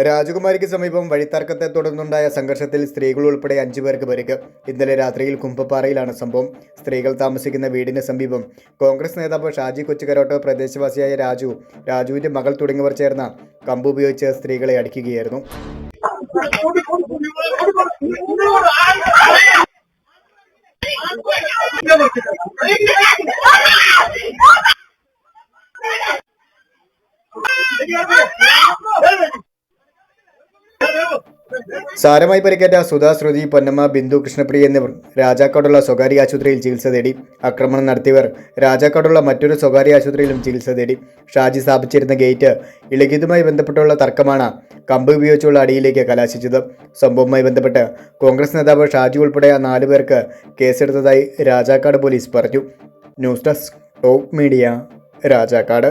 രാജകുമാരിക്ക് സമീപം വഴിത്തർക്കത്തെ തുടർന്നുണ്ടായ സംഘർഷത്തിൽ സ്ത്രീകൾ ഉൾപ്പെടെ 5 പേർക്ക് പരിക്ക്. ഇന്നലെ രാത്രിയിൽ കുമ്പപ്പാറയിലാണ് സംഭവം. സ്ത്രീകൾ താമസിക്കുന്ന വീടിന് സമീപം കോൺഗ്രസ് നേതാവ് ഷാജി കൊച്ചുകരോട്ട്, പ്രദേശവാസിയായ രാജുവിന്റെ മകൾ തുടങ്ങിയവർ ചേർന്ന കമ്പ് ഉപയോഗിച്ച് സ്ത്രീകളെ അടിക്കുകയായിരുന്നു. സാരമായി പരിക്കേറ്റ സുധാ, ശ്രുതി, പൊന്നമ്മ, ബിന്ദു, കൃഷ്ണപ്രിയ എന്നിവർ രാജാക്കാടുള്ള സ്വകാര്യ ആശുപത്രിയിൽ ചികിത്സ തേടി. ആക്രമണം നടത്തിയവർ രാജാക്കാടുള്ള മറ്റൊരു സ്വകാര്യ ആശുപത്രിയിലും ചികിത്സ തേടി. ഷാജി സ്ഥാപിച്ചിരുന്ന ഗേറ്റ് ഇളകിയതുമായി ബന്ധപ്പെട്ടുള്ള തർക്കമാണ് കമ്പ് ഉപയോഗിച്ചുള്ള അടിയിലേക്ക് കലാശിച്ചത്. സംഭവവുമായി ബന്ധപ്പെട്ട് കോൺഗ്രസ് നേതാവ് ഷാജി ഉൾപ്പെടെ 4 പേർക്ക് കേസെടുത്തതായി രാജാക്കാട് പോലീസ് പറഞ്ഞു. News desk top media, Rajakkad.